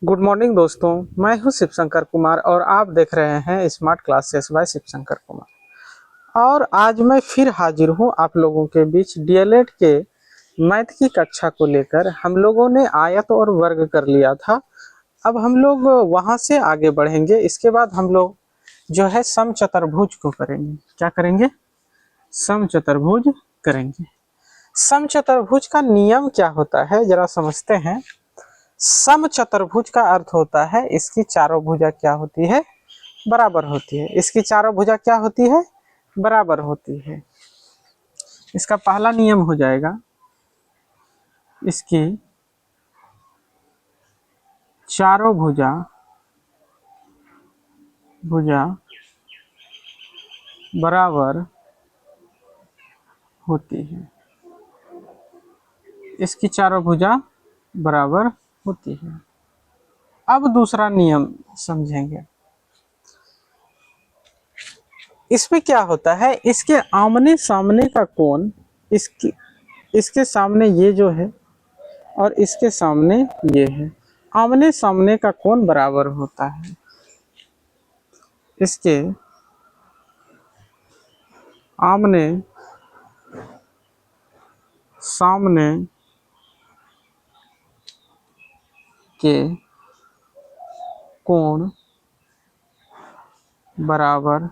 Good morning दोस्तों। मैं हूं शिव शंकर कुमार और आप देख रहे हैं smart classes by Shiv Shankar Kumar. और आज मैं फिर हाजिर हूं आप लोगों के बीच डीएलएड के मैथ की कक्षा को लेकर। हम लोगों ने आयत और वर्ग कर लिया था। अब हम लोग वहां से आगे बढ़ेंगे। इसके बाद हम लोग जो है समचतुर्भुज को करेंगे। क्या करेंगे? समचतुर्भुज करेंगे। समचतुर्भुज का नियम क्या होता है जरा समझते हैं। समचतुर्भुज का अर्थ होता है इसकी चारों भुजा क्या होती है? बराबर होती है। इसकी चारों भुजा क्या होती है? बराबर होती है। इसका पहला नियम हो जाएगा इसकी चारों भुजा बराबर होती है। इसकी चारों भुजा बराबर होती है। अब दूसरा नियम समझेंगे। इसमें क्या होता है, इसके आमने सामने का कोण इसके सामने ये जो है और इसके सामने ये है, आमने सामने का कोण बराबर होता है। इसके आमने सामने के कोण बराबर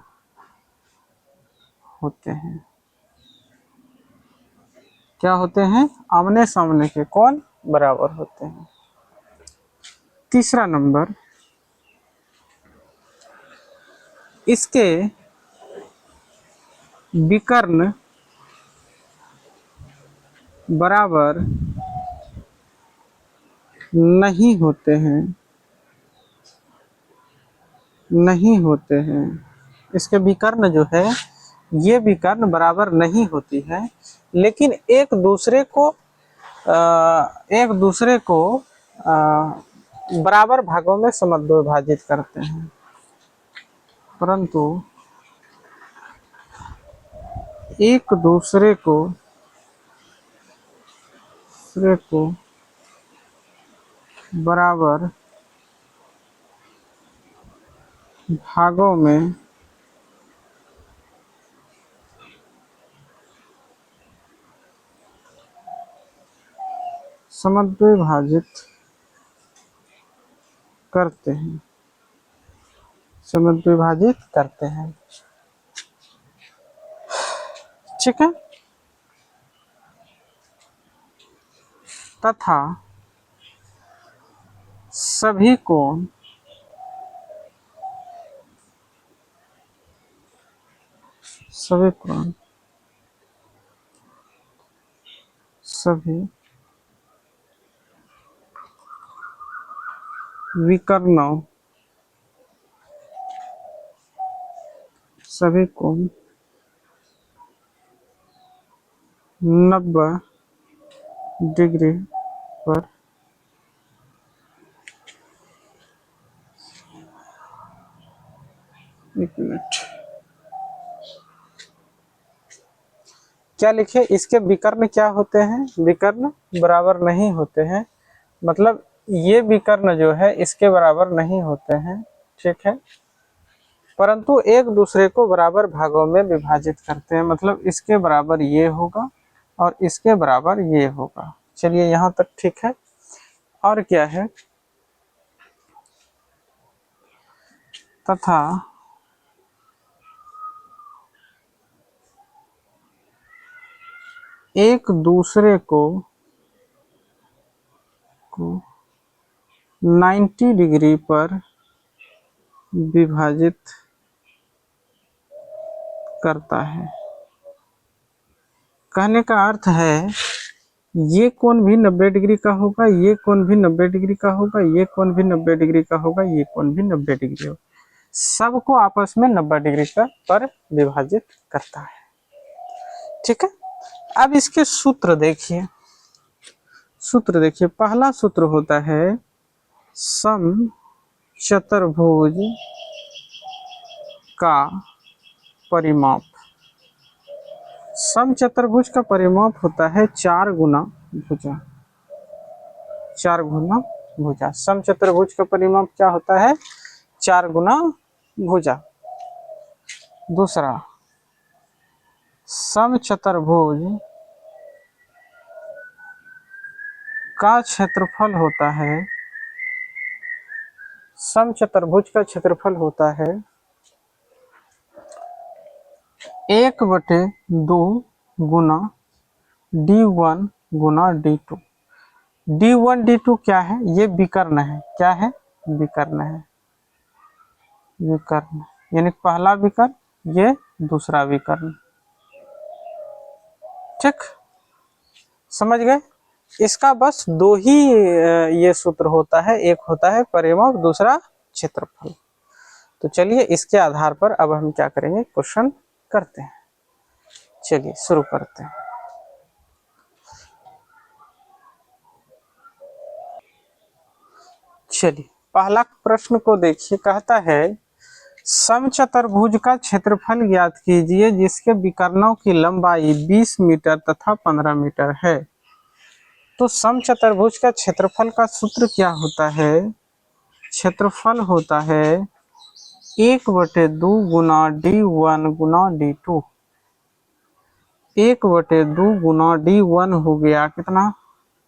होते हैं। क्या होते हैं? आमने सामने के कोण बराबर होते हैं। तीसरा नंबर, इसके विकर्ण बराबर नहीं होते हैं। इसके विकर्ण जो है, ये विकर्ण बराबर नहीं होती है, लेकिन एक दूसरे को बराबर भागों में समद्विभाजित करते हैं। परंतु एक दूसरे को बराबर भागों में समद्विभाजित करते हैं। ठीक है। तथा सभी कोण सभी विकर्णों 90 डिग्री पर एक मिनट, क्या लिखे? इसके विकर्ण क्या होते हैं? विकर्ण बराबर नहीं होते हैं। मतलब ये विकर्ण जो है इसके बराबर नहीं होते हैं। ठीक है। परंतु एक दूसरे को बराबर भागों में विभाजित करते हैं। मतलब इसके बराबर ये होगा और इसके बराबर ये होगा। चलिए यहाँ तक ठीक है। और क्या है? तथा एक दूसरे को 90 डिग्री पर विभाजित करता है। कहने का अर्थ है ये कोण भी 90 डिग्री का होगा, ये कोण भी 90 डिग्री का होगा, ये कोण भी 90 डिग्री का होगा, ये कोण भी 90 डिग्री होगा। सबको आपस में 90 डिग्री पर विभाजित करता है। ठीक है। अब इसके सूत्र देखिए। पहला सूत्र होता है समचतुर्भुज का परिमाप। समचतुर्भुज का परिमाप होता है 4 गुना भुजा। भुजा। समचतुर्भुज का परिमाप क्या होता है? 4 गुना भुजा। दूसरा, समचतुर्भुज का क्षेत्रफल होता है, समचतुर्भुज का क्षेत्रफल होता है 1/2 गुना d1 गुना d2। d1 d2 क्या है? ये विकर्ण है। क्या है? विकर्ण है। विकर्ण यानी पहला विकर्ण, ये दूसरा विकर्ण। ठीक, समझ गए? इसका बस दो ही ये सूत्र होता है, एक होता है परिमाप, दूसरा क्षेत्रफल। तो चलिए इसके आधार पर अब हम क्या करेंगे, क्वेश्चन करते हैं। चलिए शुरू करते हैं। चलिए पहला प्रश्न को देखिए, कहता है समचतुर्भुज का क्षेत्रफल ज्ञात कीजिए जिसके विकर्णों की लंबाई 20 मीटर तथा 15 मीटर है। तो समचतुर्भुज का क्षेत्रफल का सूत्र क्या होता है? क्षेत्रफल होता है 1/2 गुना d1 गुना d2। 1/2 गुना d1 हो गया कितना?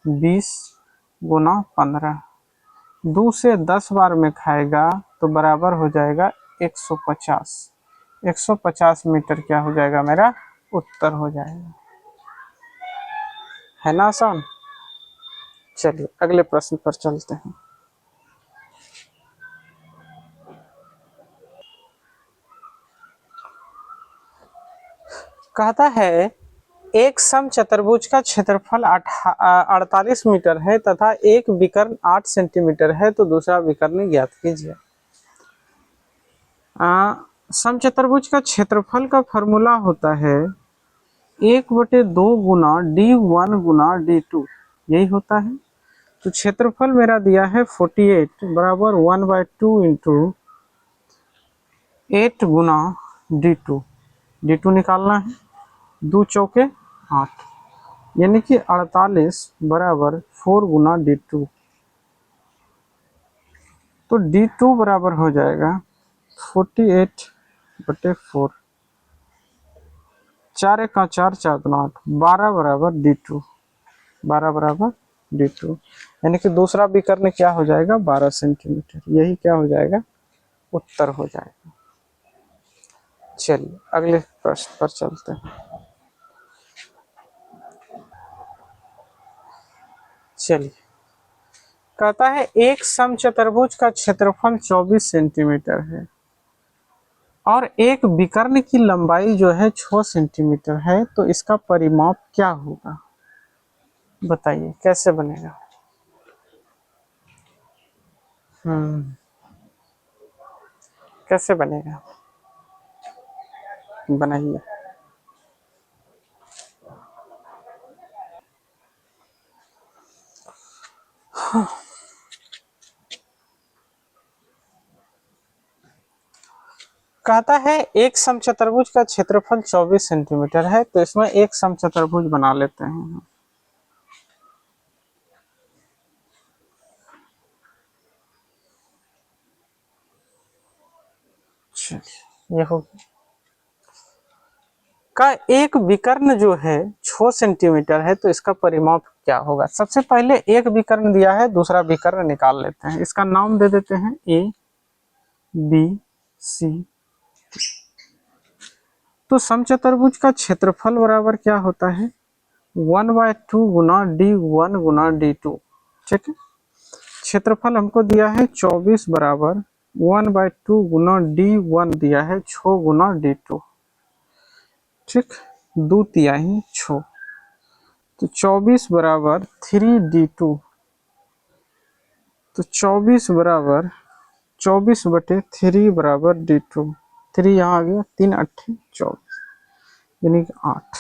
20 गुना 15। 2 से 10 बार में खाएगा तो बराबर हो जाएगा 150। 150 मीटर क्या हो जाएगा? मेरा उत्तर हो जाएगा। है ना आसान? चलिए अगले प्रश्न पर चलते हैं। कहता है एक समचतुर्भुज का क्षेत्रफल 48 मीटर है तथा एक विकर्ण 8 सेंटीमीटर है, तो दूसरा विकर्ण ज्ञात कीजिए। समचतुर्भुज का क्षेत्रफल का फॉर्मूला होता है 1/2 गुना d1 गुना d2, यही होता है। तो क्षेत्रफल मेरा दिया है 48 बराबर 1/2 इंटू 8 गुना d2। d2 निकालना है, 2 चौके 8, यानी कि 48 बराबर 4 गुना d2। तो d2 बराबर हो जाएगा 48/4। 4 का 4 4 गुना 8, 12 बराबर d2। 12 बराबर d2, यानी कि दूसरा विकर्ण क्या हो जाएगा? 12 सेंटीमीटर। यही क्या हो जाएगा? उत्तर हो जाएगा। चलिए अगले प्रश्न पर चलते हैं। चलिए कहता है एक समचतुर्भुज का क्षेत्रफल 24 सेंटीमीटर है और एक विकर्ण की लंबाई जो है 6 सेंटीमीटर है, तो इसका परिमाप क्या होगा? बताइए कैसे बनेगा? कैसे बनेगा? बनाइए। कहता है एक समचतुर्भुज का क्षेत्रफल 24 सेंटीमीटर है, तो इसमें एक समचतुर्भुज बना लेते हैं। ये हो का एक विकर्ण जो है 6 सेंटीमीटर है, तो इसका परिमाप क्या होगा? सबसे पहले एक विकर्ण दिया है, दूसरा विकर्ण निकाल लेते हैं। इसका नाम दे देते हैं ए बी सी। तो समचतुर्भुज का क्षेत्रफल बराबर क्या होता है? 1/2 गुना d1 गुना d2। ठीक है, क्षेत्रफल हमको दिया है 24 बराबर 1/2 गुना d1 दिया है 6 गुना d2। ठीक, 2 तिहाई 6, तो 24 बराबर 3d2। तो 24 बराबर 24/3 बराबर d2। 3 यहाँ आ गया, 3 8 24, यानी कि 8।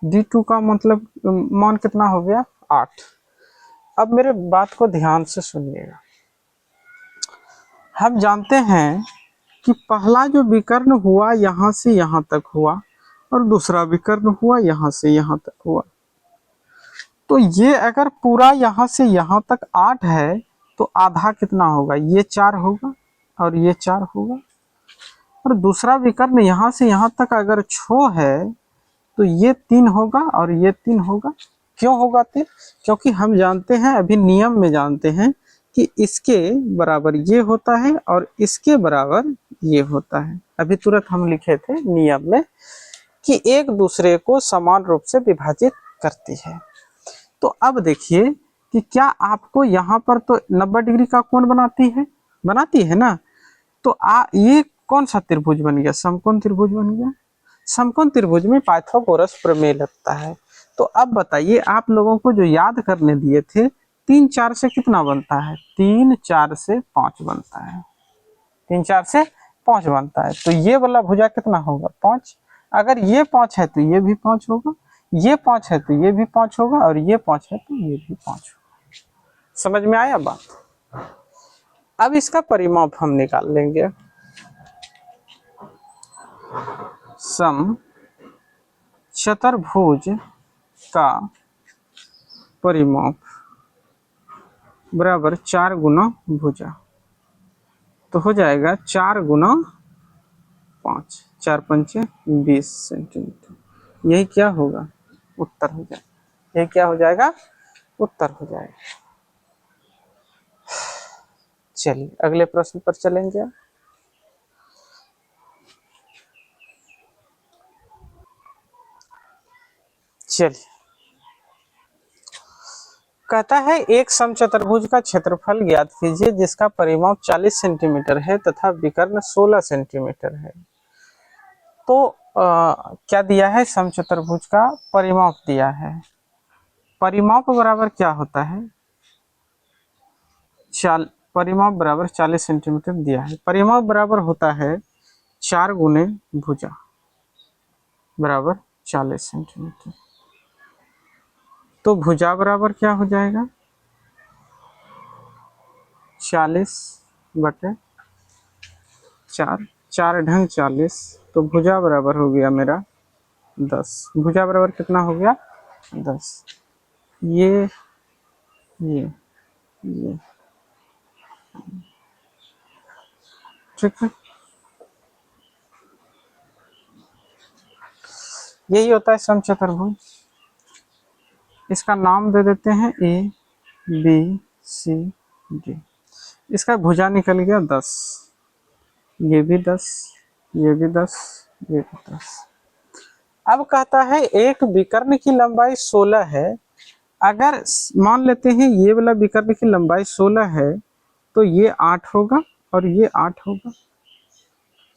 d2 का मतलब मान कितना हो गया? 8। अब मेरे बात को ध्यान से सुनिएगा। हम जानते हैं कि पहला जो विकर्ण हुआ यहाँ से यहाँ तक हुआ और दूसरा विकर्ण हुआ यहाँ से यहाँ तक हुआ। तो ये अगर पूरा यहाँ से यहाँ तक 8 है तो आधा कितना होगा, ये 4 होगा और ये 4 होगा। और दूसरा विकर्ण यहाँ से यहाँ तक अगर 6 है तो ये 3 होगा और ये 3 होगा। क्यों होगा 3? क्योंकि हम जानते हैं, अभी नियम में जानते हैं कि इसके बराबर ये होता है और इसके बराबर ये होता है। अभी तुरंत हम लिखे थे नियम में कि एक दूसरे को समान रूप से विभाजित करती है। तो अब देखिए कि क्या आपको यहाँ पर तो 90 डिग्री का कोण बनाती है ना। तो ये कौन सा त्रिभुज बन गया, समकोण त्रिभुज बन गया। समकोण त्रिभुज में पाइथागोरस प्रमेय लगता है। तो अब बताइए, आप लोगों को जो याद करने दिए थे, 3 4 से कितना बनता है, 3 4 से 5 बनता है, 3 4 से 5 बनता है। तो ये वाला भुजा कितना होगा, 5। अगर ये 5 है तो ये भी 5 होगा, ये 5 है तो ये भी 5 होगा और ये 5 है तो ये भी 5 होगा। समझ में आया बात। अब इसका परिमाप हम निकाल लेंगे। सम चतुर्भुज का परिमाप बराबर 4 गुना भुजा, तो हो जाएगा 4 गुना 5, 4 पंचे 20 सेंटीमीटर। यही क्या होगा, उत्तर हो जाएगा। यही क्या हो जाएगा, उत्तर हो जाएगा। चलिए अगले प्रश्न पर चलेंगे। चलिए, कहता है एक समचतुर्भुज का क्षेत्रफल ज्ञात कीजिए जिसका परिमाप 40 सेंटीमीटर है तथा विकर्ण 16 सेंटीमीटर है। तो क्या दिया है, समचतुर्भुज का परिमाप दिया है। परिमाप बराबर क्या होता है, परिमाप बराबर 40 सेंटीमीटर दिया है। परिमाप बराबर होता है 4 गुने भुजा बराबर 40 सेंटीमीटर। तो भुजा बराबर क्या हो जाएगा, 40 बटे 4, 4 ढंग 40, तो भुजा बराबर हो गया मेरा 10। भुजा बराबर कितना हो गया, 10। ये ठीक है, यही होता है समचतुर्भुज। इसका नाम दे देते हैं A B C D। इसका भुजा निकल गया 10, ये भी 10, ये भी 10, ये भी 10। अब कहता है एक विकर्ण की लंबाई 16 है। अगर मान लेते हैं ये वाला विकर्ण की लंबाई 16 है तो ये 8 होगा और ये 8 होगा,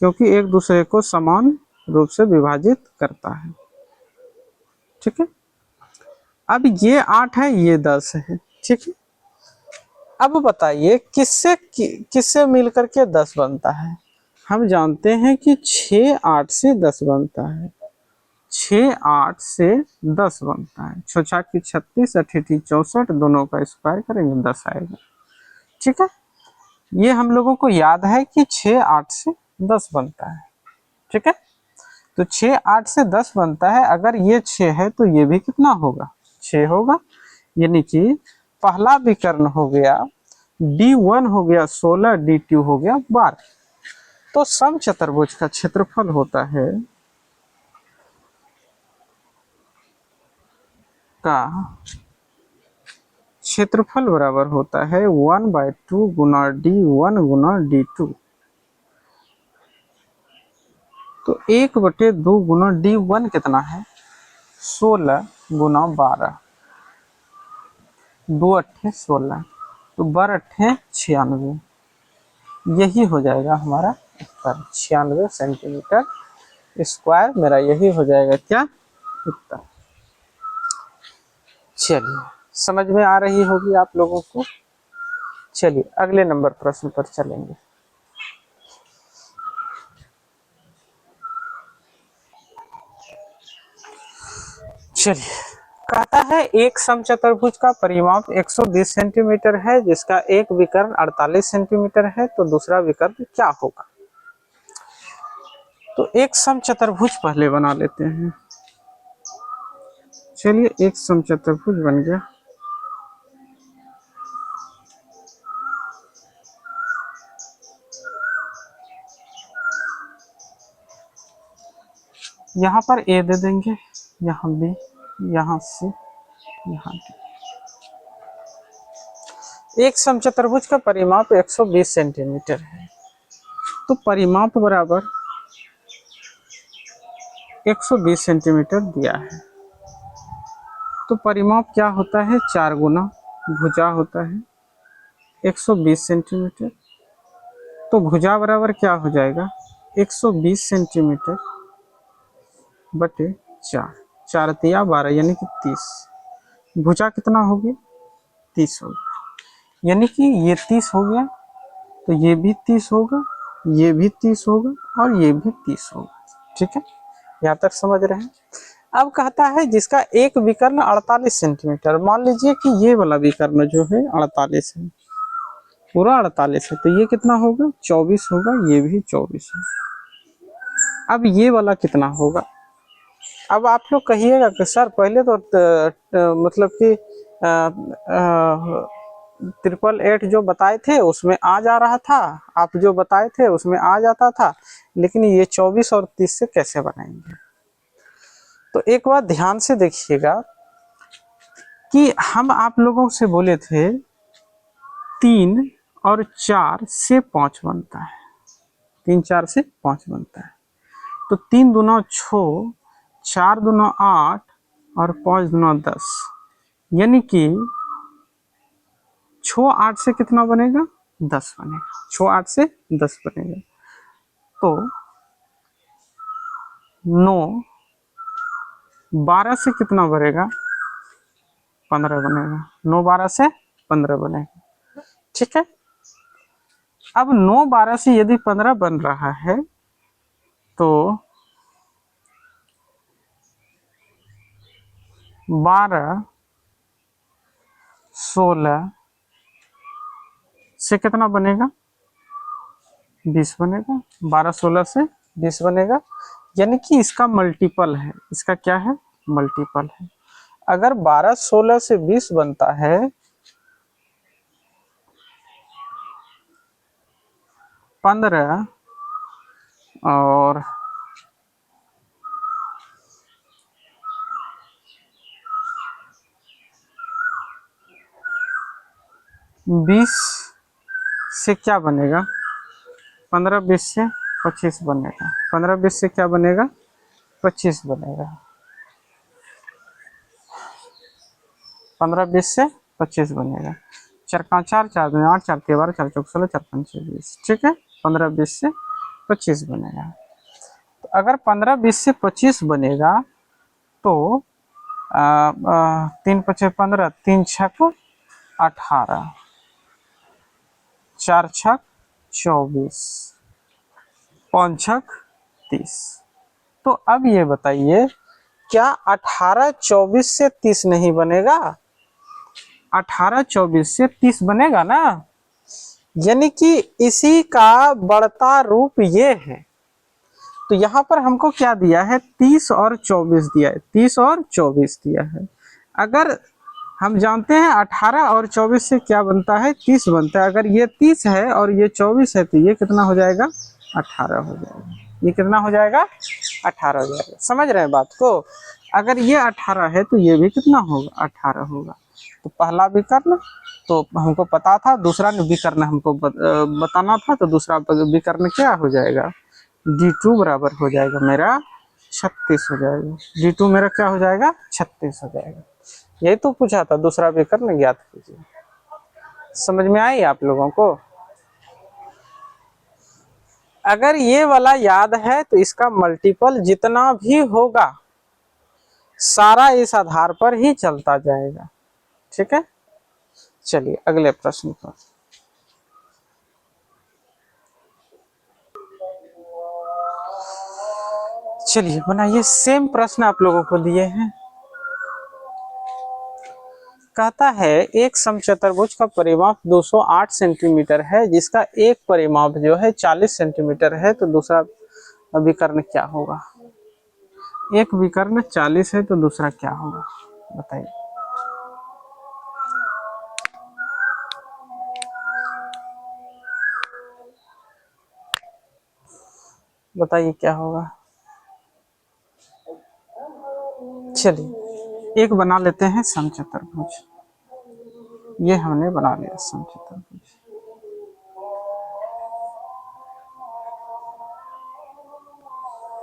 क्योंकि एक दूसरे को समान रूप से विभाजित करता है। ठीक है, अब ये 8 है, ये 10 है। ठीक है, अब बताइए किससे मिलकर के 10 बनता है। हम जानते हैं कि 6 8 से 10 बनता है, 6 8 से 10 बनता है। 6 6 की 36, 8 8 64, दोनों का स्क्वायर करेंगे 10 आएगा। ठीक है, ये हम लोगों को याद है कि 6 8 से 10 बनता है। ठीक है, तो 6 8 से 10 बनता है। अगर ये 6 है तो ये भी कितना होगा, 6 होगा। यानी कि पहला विकर्ण हो गया D1 हो गया 16, D2 हो गया 12। तो समचतुर्भुज का क्षेत्रफल होता है का क्षेत्रफल बराबर होता है 1/2 गुना D1 गुना D2। तो 1/2 गुना D1 कितना है, 16 गुना 12, 2 8 16, तो 12 8 96। यही हो जाएगा हमारा उत्तर, 96 सेंटीमीटर स्क्वायर मेरा यही हो जाएगा क्या, उत्तर। चलिए, समझ में आ रही होगी आप लोगों को। चलिए अगले नंबर प्रश्न पर चलेंगे। चलिए, कहता है एक समचतुर्भुज का परिमाप 120 सेंटीमीटर है जिसका एक विकर्ण 48 सेंटीमीटर है, तो दूसरा विकर्ण क्या होगा। तो एक समचतुर्भुज पहले बना लेते हैं। चलिए एक समचतुर्भुज बन गया। यहाँ पर ए दे देंगे, यहाँ बी, यहाँ सी, यहाँ डी। एक समचतुर्भुज का परिमाप 120 सेंटीमीटर है, तो परिमाप बराबर 120 सेंटीमीटर दिया है। तो परिमाप क्या होता है, 4 गुना भुजा होता है 120 सेंटीमीटर। तो भुजा बराबर क्या हो जाएगा, 120 सेंटीमीटर बटे 4, 4 तिया 12 यानी कि 30। भुजा कितना होगी, 30 होगा, यानी कि ये 30 हो गया, तो ये भी 30 होगा, ये भी 30 होगा और ये भी 30 होगा। ठीक है, यहाँ तक समझ रहे हैं। अब कहता है जिसका एक विकर्ण 48 सेंटीमीटर, मान लीजिए कि ये वाला विकर्ण जो है 48 है, पूरा 48 है, तो ये कितना होगा, 24 होगा, ये भी 24 है। अब ये वाला कितना होगा। अब आप लोग कहिएगा कि सर पहले तो मतलब कि 888 जो बताए थे उसमें आ जा रहा था, आप जो बताए थे उसमें आ जाता था, लेकिन ये 24 और 30 से कैसे बनाएंगे। तो एक बात ध्यान से देखिएगा कि हम आप लोगों से बोले थे 3 और 4 से 5 बनता है, 3 4 से 5 बनता है। तो 3 दूना 6, 4 दूना 8 और 5 दूना 10, यानी कि 6 8 से कितना बनेगा, 10 बनेगा, 6 8 से 10 बनेगा। तो 9 12 से कितना बनेगा, 15 बनेगा, 9 12 से 15 बनेगा। ठीक है, अब 9 12 से यदि 15 बन रहा है तो 12 16 से कितना बनेगा, 20 बनेगा, 12 16 से 20 बनेगा, यानी कि इसका मल्टीपल है, इसका क्या है, मल्टीपल है। अगर 12 16 से 20 बनता है, 15 और 20 से क्या बनेगा, 15 20 से 25 बनेगा, 15 20 से क्या बनेगा, 25 बनेगा, 15 20 से 25 बनेगा। 4 5 4 4 2 8 4 3 12 4 4 16 4 5 6 20। ठीक है, 15 20 से 25 बनेगा। तो अगर 15 20 से 25 बनेगा तो 3 5 15, 3 6 18, 4 6 24, 5 6 30। तो अब ये बताइए क्या 18 24 से 30 नहीं बनेगा, 18 24 से 30 बनेगा ना, यानी कि इसी का बढ़ता रूप ये है। तो यहाँ पर हमको क्या दिया है, 30 और 24 दिया है, 30 और 24 दिया है। अगर हम जानते हैं 18 और 24 से क्या बनता है, 30 बनता है। अगर ये 30 है और ये 24 है तो ये कितना हो जाएगा, 18 हो जाएगा। ये कितना हो जाएगा, 18 हो जाएगा। समझ रहे हैं बात को। अगर ये 18 है तो ये भी कितना होगा, 18 होगा। तो पहला विकर्ण तो हमको पता था, दूसरा विकर्ण हमको बताना था, तो दूसरा विकर्ण क्या हो जाएगा, D2 बराबर हो जाएगा मेरा 36 हो जाएगा। D2 मेरा क्या हो जाएगा, 36 हो जाएगा। यही तो पूछा था, दूसरा विकर्ण ज्ञात कीजिए। समझ में आई आप लोगों को। अगर ये वाला याद है तो इसका मल्टीपल जितना भी होगा सारा इस आधार पर ही चलता जाएगा। ठीक है, चलिए अगले प्रश्न पर। चलिए बनाइए, सेम प्रश्न आप लोगों को दिए हैं। कहता है एक समचतुर्भुज का परिमाप 208 सेंटीमीटर है, जिसका एक परिमाप जो है 40 सेंटीमीटर है, तो दूसरा विकर्ण क्या होगा। एक विकर्ण 40 है तो दूसरा क्या होगा। बताइए। बताइए क्या होगा। चलिए एक बना लेते हैं समचतुर्भुज। ये हमने बना लिया समचतुर्भुज।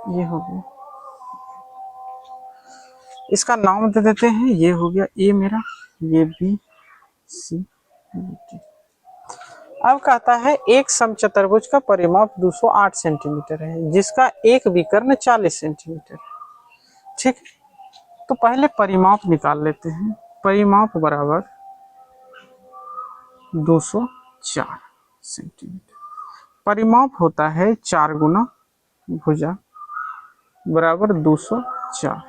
ये हो गया, इसका नाम दे देते हैं। ये हो गया ए मेरा, ये बी सी डी। अब कहता है एक समचतुर्भुज का परिमाप 208 सेंटीमीटर है, जिसका एक विकर्ण 40 सेंटीमीटर है। ठीक, तो पहले परिमाप निकाल लेते हैं। परिमाप बराबर 204 सेंटीमीटर। परिमाप होता है 4 गुना भुजा बराबर 204।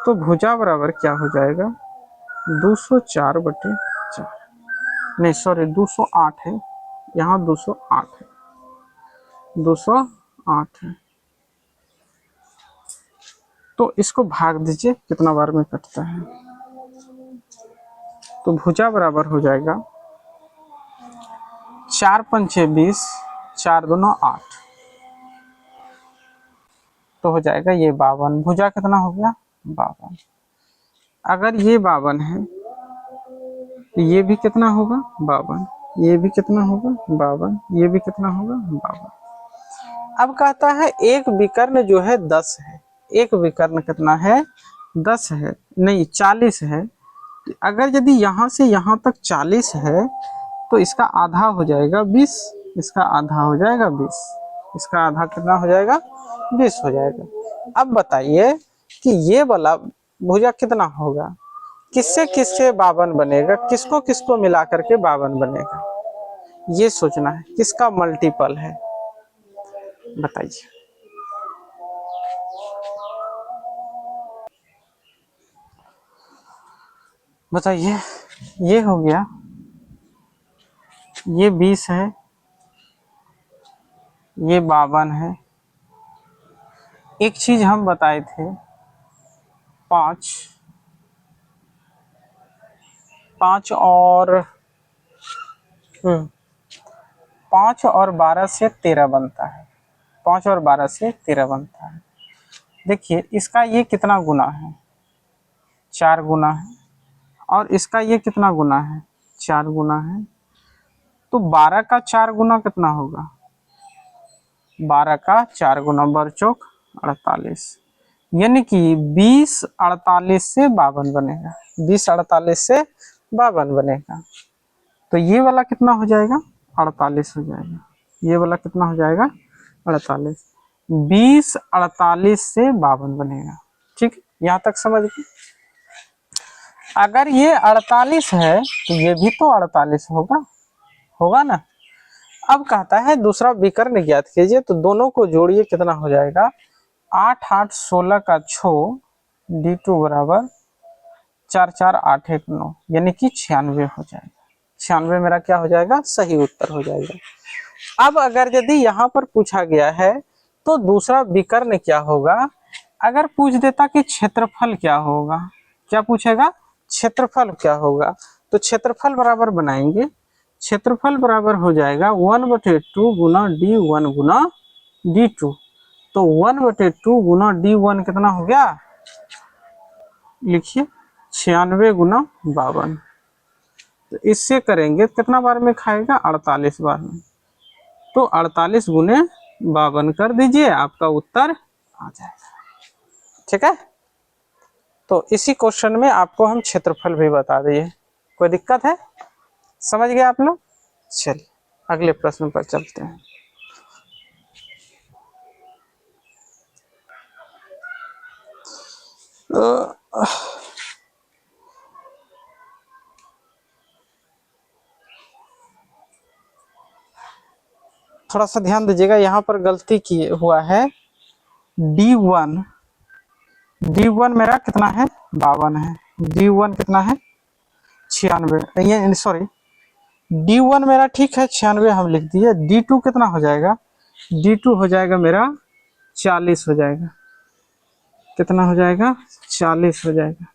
तो भुजा बराबर क्या हो जाएगा, 204 बटे 4, नहीं सॉरी 208 है, यहाँ 208 है, 208 है। तो इसको भाग दीजिए, कितना बार में कटता है। तो भुजा बराबर हो जाएगा 4 पंचे 20, 4 दूना 8, तो हो जाएगा ये 52। भुजा कितना हो गया, 52। अगर ये 52 है तो ये भी कितना होगा, 52। ये भी कितना होगा, 52। ये भी कितना होगा, 52। अब कहता है एक विकर्ण जो है 10 है। एक विकर्ण कितना है, 10 है, नहीं 40 है। अगर यदि यहाँ से यहाँ तक 40 है तो इसका आधा हो जाएगा 20, इसका आधा हो जाएगा 20, इसका आधा कितना हो जाएगा, 20 हो जाएगा। अब बताइए कि ये वाला भुजा कितना होगा, किससे किससे 52 बनेगा, किसको किसको मिला करके 52 बनेगा, ये सोचना है। किसका मल्टीपल है बताइए। बताइए, ये हो गया, ये 20 है, ये 52 है। एक चीज हम बताए थे, 5 और 5 और 12 से 13 बनता है। 5 और 12 से 13 बनता है। देखिए इसका ये कितना गुना है, 4 गुना है, और इसका ये कितना गुना है, 4 गुना है। तो 12 का 4 गुना कितना होगा, 12 का 4 गुना 12×4 48, यानी कि 20 48 से 52 बनेगा, 20 48 से 52 बनेगा। तो ये वाला कितना हो जाएगा, 48 हो जाएगा। ये वाला कितना हो जाएगा, 48। 20 48 से 52 बनेगा। ठीक, यहाँ तक समझ गए। अगर ये 48 है तो ये भी तो 48 होगा, होगा ना। अब कहता है दूसरा विकर्ण ज्ञात कीजिए, तो दोनों को जोड़िए, कितना हो जाएगा, 8 8 16 का 6 D2 बराबर 4 4 8 1 9, यानी कि 96 हो जाएगा। 96 मेरा क्या हो जाएगा, सही उत्तर हो जाएगा। अब अगर यदि यहाँ पर पूछा गया है तो दूसरा विकर्ण क्या होगा, अगर पूछ देता कि क्षेत्रफल क्या होगा, क्या पूछेगा, क्षेत्रफल क्या होगा, तो क्षेत्रफल बराबर बनाएंगे। क्षेत्रफल बराबर हो जाएगा 1/2 गुना D1 गुना D2। तो 1/2 गुना D1 कितना हो गया, लिखिए 96 गुना 52। तो इससे करेंगे कितना बार में खाएगा, 48 बार में। तो 48 गुने 52 कर दीजिए, आपका उत्तर आ जाएगा। ठीक है, तो इसी क्वेश्चन में आपको हम क्षेत्रफल भी बता दिए। कोई दिक्कत है, समझ गए आप लोग। चलिए अगले प्रश्न पर चलते हैं। थोड़ा सा ध्यान दीजिएगा, यहाँ पर गलती की हुआ है। D1 मेरा कितना है, 52 है। D1 कितना है, 96, ये सॉरी D1 मेरा ठीक है 96 हम लिख दिए। D2 कितना हो जाएगा, D2 हो जाएगा मेरा 40 हो जाएगा। कितना हो जाएगा, 40 हो जाएगा।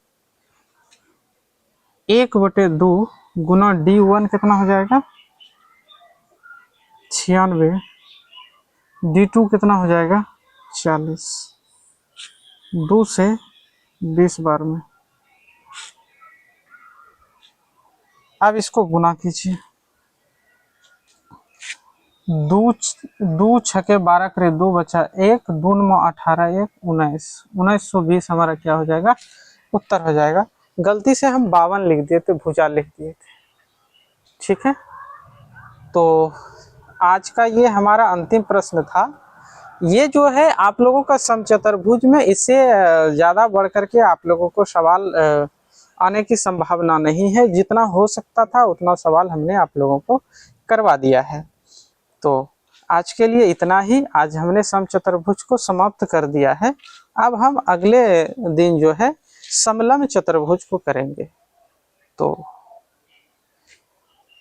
1/2 गुना D1 कितना हो जाएगा 96, D2 कितना हो जाएगा 40, 2 से 20 बार में। अब इसको गुना कीजिए, 2 छके 12 करे 2 बचा 1, 2 9 18 1 19, 1920 हमारा क्या हो जाएगा उत्तर हो जाएगा। गलती से हम 52 लिख दिए थे, भुजा लिख दिए थे। ठीक है, तो आज का ये हमारा अंतिम प्रश्न था। ये जो है आप लोगों का समचतुर्भुज में, इससे ज़्यादा बढ़ करके आप लोगों को सवाल आने की संभावना नहीं है। जितना हो सकता था उतना सवाल हमने आप लोगों को करवा दिया है। तो आज के लिए इतना ही। आज हमने समचतुर्भुज को समाप्त कर दिया है। अब हम अगले दिन जो है समलंब चतुर्भुज को करेंगे। तो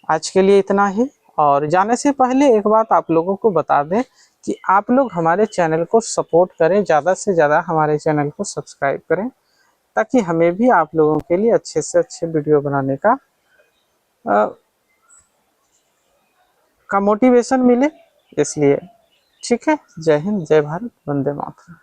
आज के लिए इतना ही। और जाने से पहले एक बात आप लोगों को बता दें कि आप लोग हमारे चैनल को सपोर्ट करें, ज़्यादा से ज़्यादा हमारे चैनल को सब्सक्राइब करें, ताकि हमें भी आप लोगों के लिए अच्छे से अच्छे वीडियो बनाने का मोटिवेशन मिले, इसलिए। ठीक है, जय हिंद, जय भारत, वंदे मातरम।